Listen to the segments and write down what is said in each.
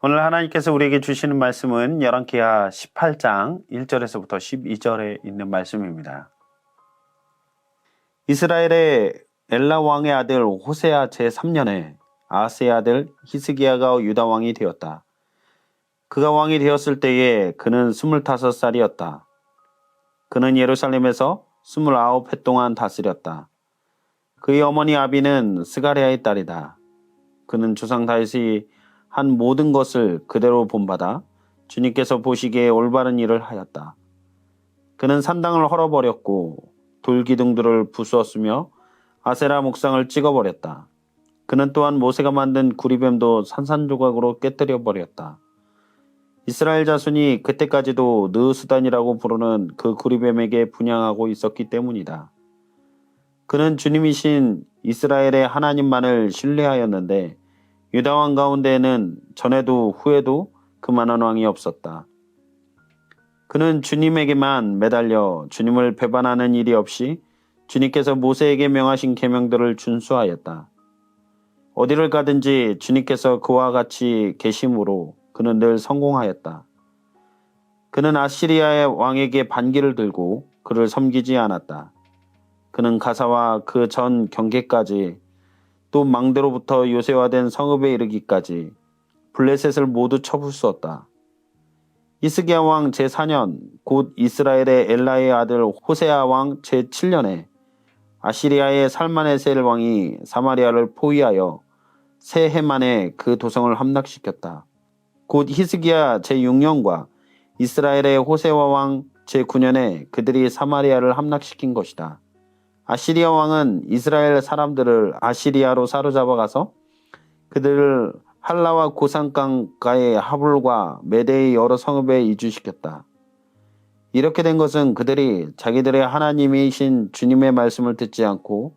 오늘 하나님께서 우리에게 주시는 말씀은 열왕기하 18장 1절에서부터 12절에 있는 말씀입니다. 이스라엘의 엘라 왕의 아들 호세아 제3년에 아하스의 아들 히스기야가 유다 왕이 되었다. 그가 왕이 되었을 때에 그는 25살이었다. 그는 예루살렘에서 29해 동안 다스렸다. 그의 어머니 아비는 스가랴의 딸이다. 그는 조상 다윗이 한 모든 것을 그대로 본받아 주님께서 보시기에 올바른 일을 하였다. 그는 산당을 헐어버렸고 돌기둥들을 부수었으며 아세라 목상을 찍어버렸다. 그는 또한 모세가 만든 구리뱀도 산산조각으로 깨뜨려 버렸다. 이스라엘 자손이 그때까지도 느수단이라고 부르는 그 구리뱀에게 분향하고 있었기 때문이다. 그는 주님이신 이스라엘의 하나님만을 신뢰하였는데 유다 왕 가운데에는 전에도 후에도 그만한 왕이 없었다. 그는 주님에게만 매달려 주님을 배반하는 일이 없이 주님께서 모세에게 명하신 계명들을 준수하였다. 어디를 가든지 주님께서 그와 같이 계심으로 그는 늘 성공하였다. 그는 아시리아의 왕에게 반기를 들고 그를 섬기지 않았다. 그는 가사와 그 전 경계까지 또 망대로부터 요새화된 성읍에 이르기까지 블레셋을 모두 쳐부수었다. 히스기야 왕 제4년 곧 이스라엘의 엘라의 아들 호세아 왕 제7년에 아시리아의 살마네셀 왕이 사마리아를 포위하여 세 해 만에 그 도성을 함락시켰다. 곧 히스기야 제6년과 이스라엘의 호세아 왕 제9년에 그들이 사마리아를 함락시킨 것이다. 아시리아 왕은 이스라엘 사람들을 아시리아로 사로잡아가서 그들을 할라와 고산강가의 하불과 메대의 여러 성읍에 이주시켰다. 이렇게 된 것은 그들이 자기들의 하나님이신 주님의 말씀을 듣지 않고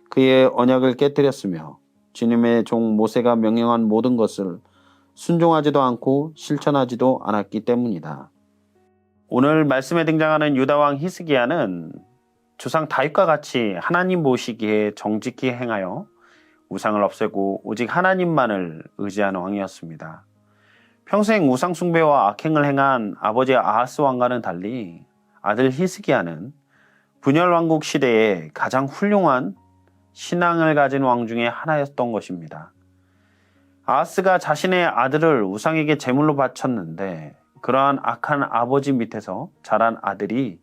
그의 언약을 깨뜨렸으며 주님의 종 모세가 명령한 모든 것을 순종하지도 않고 실천하지도 않았기 때문이다. 오늘 말씀에 등장하는 유다왕 히스기야는 조상 다윗과 같이 하나님 보시기에 정직히 행하여 우상을 없애고 오직 하나님만을 의지한 왕이었습니다. 평생 우상 숭배와 악행을 행한 아버지 아하스 왕과는 달리 아들 히스기야는 분열 왕국 시대에 가장 훌륭한 신앙을 가진 왕 중에 하나였던 것입니다. 아하스가 자신의 아들을 우상에게 제물로 바쳤는데 그러한 악한 아버지 밑에서 자란 아들이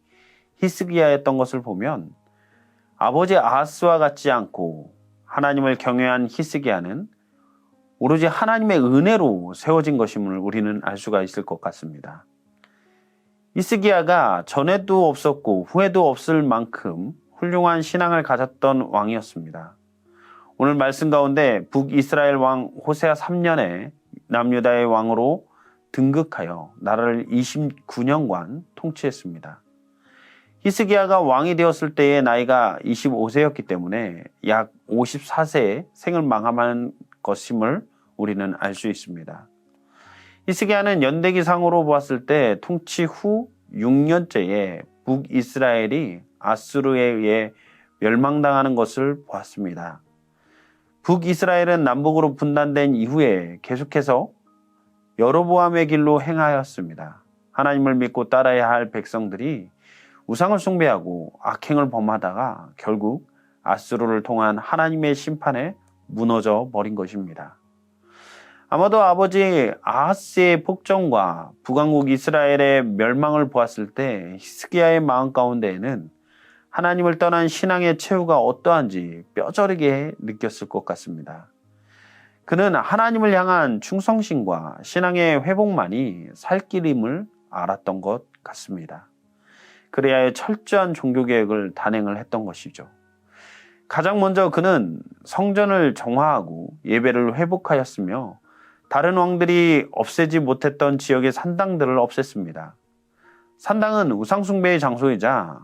히스기야였던 것을 보면 아버지 아하스와 같지 않고 하나님을 경외한 히스기야는 오로지 하나님의 은혜로 세워진 것임을 우리는 알 수가 있을 것 같습니다. 히스기야가 전에도 없었고 후에도 없을 만큼 훌륭한 신앙을 가졌던 왕이었습니다. 오늘 말씀 가운데 북이스라엘 왕 호세아 3년에 남유다의 왕으로 등극하여 나라를 29년간 통치했습니다. 히스기야가 왕이 되었을 때의 나이가 25세였기 때문에 약 54세에 생을 마감한 것임을 우리는 알 수 있습니다. 히스기야는 연대기상으로 보았을 때 통치 후 6년째에 북이스라엘이 아수르에 의해 멸망당하는 것을 보았습니다. 북이스라엘은 남북으로 분단된 이후에 계속해서 여로보암의 길로 행하였습니다. 하나님을 믿고 따라야 할 백성들이 우상을 숭배하고 악행을 범하다가 결국 아수르를 통한 하나님의 심판에 무너져 버린 것입니다. 아마도 아버지 아하스의 폭정과 북왕국 이스라엘의 멸망을 보았을 때 히스기야의 마음 가운데에는 하나님을 떠난 신앙의 최후가 어떠한지 뼈저리게 느꼈을 것 같습니다. 그는 하나님을 향한 충성심과 신앙의 회복만이 살 길임을 알았던 것 같습니다. 그래야 철저한 종교개혁을 단행을 했던 것이죠. 가장 먼저 그는 성전을 정화하고 예배를 회복하였으며 다른 왕들이 없애지 못했던 지역의 산당들을 없앴습니다. 산당은 우상숭배의 장소이자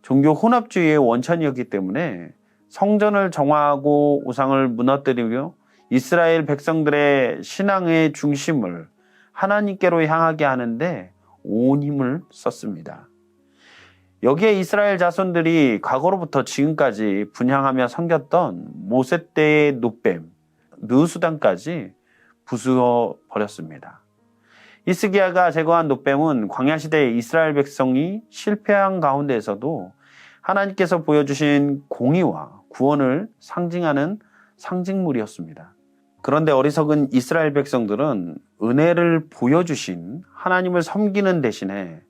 종교 혼합주의의 원천이었기 때문에 성전을 정화하고 우상을 무너뜨리며 이스라엘 백성들의 신앙의 중심을 하나님께로 향하게 하는데 온 힘을 썼습니다. 여기에 이스라엘 자손들이 과거로부터 지금까지 분향하며 섬겼던 모세 때의 노뱀, 느수단까지 부수어 버렸습니다. 히스기야가 제거한 놋뱀은 광야 시대의 이스라엘 백성이 실패한 가운데에서도 하나님께서 보여주신 공의와 구원을 상징하는 상징물이었습니다. 그런데 어리석은 이스라엘 백성들은 은혜를 보여주신 하나님을 섬기는 대신에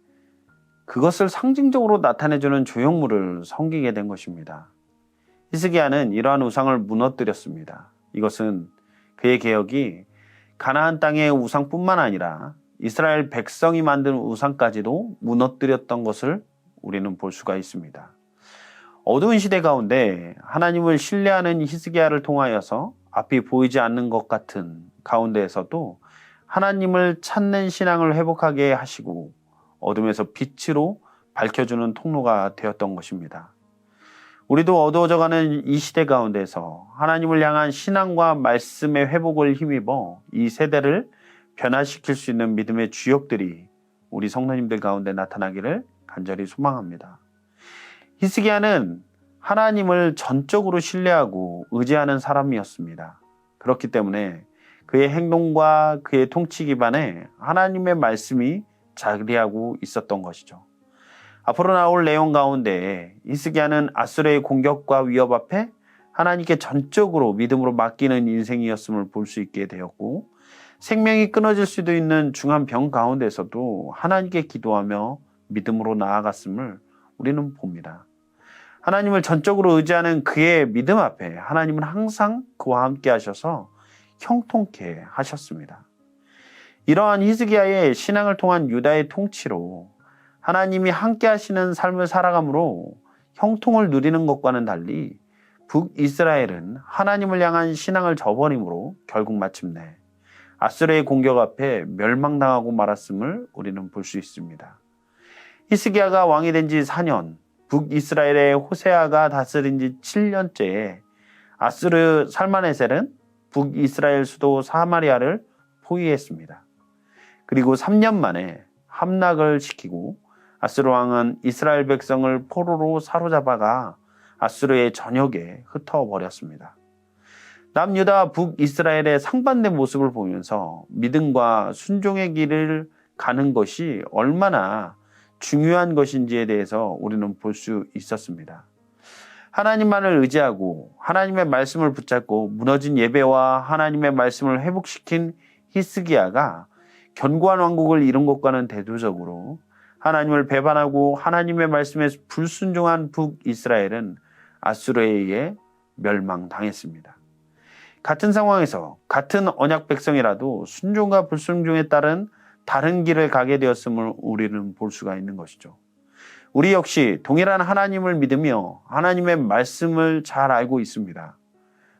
그것을 상징적으로 나타내주는 조형물을 섬기게 된 것입니다. 히스기야는 이러한 우상을 무너뜨렸습니다. 이것은 그의 개혁이 가나안 땅의 우상뿐만 아니라 이스라엘 백성이 만든 우상까지도 무너뜨렸던 것을 우리는 볼 수가 있습니다. 어두운 시대 가운데 하나님을 신뢰하는 히스기야를 통하여서 앞이 보이지 않는 것 같은 가운데에서도 하나님을 찾는 신앙을 회복하게 하시고 어둠에서 빛으로 밝혀주는 통로가 되었던 것입니다. 우리도 어두워져가는 이 시대 가운데서 하나님을 향한 신앙과 말씀의 회복을 힘입어 이 세대를 변화시킬 수 있는 믿음의 주역들이 우리 성도님들 가운데 나타나기를 간절히 소망합니다. 히스기야는 하나님을 전적으로 신뢰하고 의지하는 사람이었습니다. 그렇기 때문에 그의 행동과 그의 통치 기반에 하나님의 말씀이 자리하고 있었던 것이죠. 앞으로 나올 내용 가운데 히스기야는 아수르의 공격과 위협 앞에 하나님께 전적으로 믿음으로 맡기는 인생이었음을 볼 수 있게 되었고, 생명이 끊어질 수도 있는 중한 병 가운데서도 하나님께 기도하며 믿음으로 나아갔음을 우리는 봅니다. 하나님을 전적으로 의지하는 그의 믿음 앞에 하나님은 항상 그와 함께 하셔서 형통케 하셨습니다. 이러한 히스기야의 신앙을 통한 유다의 통치로 하나님이 함께 하시는 삶을 살아감으로 형통을 누리는 것과는 달리 북이스라엘은 하나님을 향한 신앙을 저버림으로 결국 마침내 아수르의 공격 앞에 멸망당하고 말았음을 우리는 볼 수 있습니다. 히스기야가 왕이 된 지 4년, 북이스라엘의 호세아가 다스린 지 7년째에 아수르 살마네셀은 북이스라엘 수도 사마리아를 포위했습니다. 그리고 3년 만에 함락을 시키고 아수르 왕은 이스라엘 백성을 포로로 사로잡아가 아수르의 전역에 흩어버렸습니다. 남유다와 북이스라엘의 상반된 모습을 보면서 믿음과 순종의 길을 가는 것이 얼마나 중요한 것인지에 대해서 우리는 볼 수 있었습니다. 하나님만을 의지하고 하나님의 말씀을 붙잡고 무너진 예배와 하나님의 말씀을 회복시킨 히스기야가 견고한 왕국을 이룬 것과는 대조적으로 하나님을 배반하고 하나님의 말씀에 불순종한 북이스라엘은 아수르에 의해 멸망당했습니다. 같은 상황에서 같은 언약 백성이라도 순종과 불순종에 따른 다른 길을 가게 되었음을 우리는 볼 수가 있는 것이죠. 우리 역시 동일한 하나님을 믿으며 하나님의 말씀을 잘 알고 있습니다.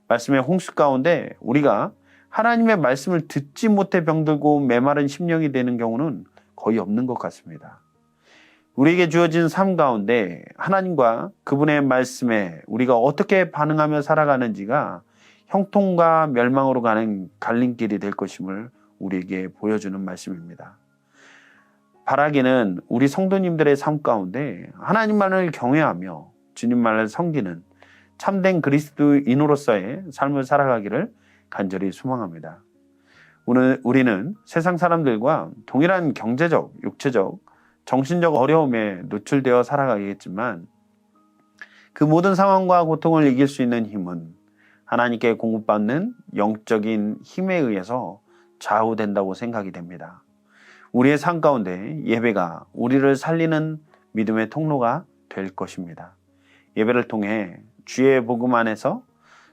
말씀의 홍수 가운데 우리가 하나님의 말씀을 듣지 못해 병들고 메마른 심령이 되는 경우는 거의 없는 것 같습니다. 우리에게 주어진 삶 가운데 하나님과 그분의 말씀에 우리가 어떻게 반응하며 살아가는지가 형통과 멸망으로 가는 갈림길이 될 것임을 우리에게 보여주는 말씀입니다. 바라기는 우리 성도님들의 삶 가운데 하나님만을 경외하며 주님만을 섬기는 참된 그리스도인으로서의 삶을 살아가기를 간절히 소망합니다. 오늘 우리는 세상 사람들과 동일한 경제적, 육체적, 정신적 어려움에 노출되어 살아가겠지만 그 모든 상황과 고통을 이길 수 있는 힘은 하나님께 공급받는 영적인 힘에 의해서 좌우된다고 생각이 됩니다. 우리의 삶 가운데 예배가 우리를 살리는 믿음의 통로가 될 것입니다. 예배를 통해 주의 복음 안에서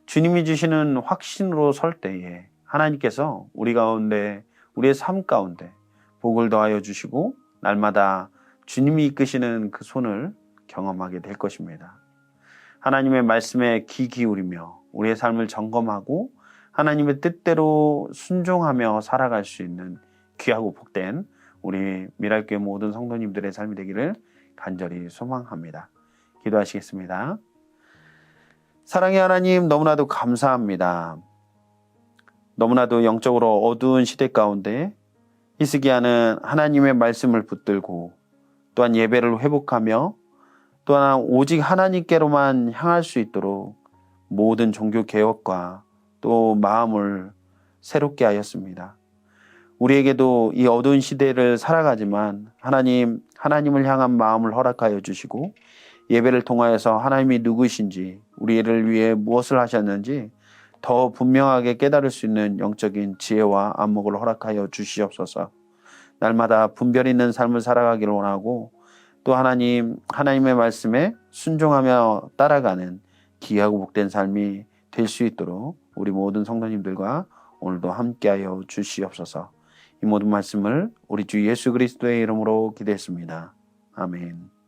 주님이 주시는 확신으로 설 때에 하나님께서 우리 가운데, 우리의 삶 가운데 복을 더하여 주시고 날마다 주님이 이끄시는 그 손을 경험하게 될 것입니다. 하나님의 말씀에 귀 기울이며 우리의 삶을 점검하고 하나님의 뜻대로 순종하며 살아갈 수 있는 귀하고 복된 우리 미랄교회 모든 성도님들의 삶이 되기를 간절히 소망합니다. 기도하시겠습니다. 사랑의 하나님, 너무나도 감사합니다. 너무나도 영적으로 어두운 시대 가운데 히스기야는 하나님의 말씀을 붙들고 또한 예배를 회복하며 또한 오직 하나님께로만 향할 수 있도록 모든 종교 개혁과 또 마음을 새롭게 하였습니다. 우리에게도 이 어두운 시대를 살아가지만 하나님을 향한 마음을 허락하여 주시고 예배를 통하여서 하나님이 누구신지 우리를 위해 무엇을 하셨는지 더 분명하게 깨달을 수 있는 영적인 지혜와 안목을 허락하여 주시옵소서. 날마다 분별 있는 삶을 살아가기를 원하고 또 하나님의 말씀에 순종하며 따라가는 귀하고 복된 삶이 될 수 있도록 우리 모든 성도님들과 오늘도 함께하여 주시옵소서. 이 모든 말씀을 우리 주 예수 그리스도의 이름으로 기도했습니다. 아멘.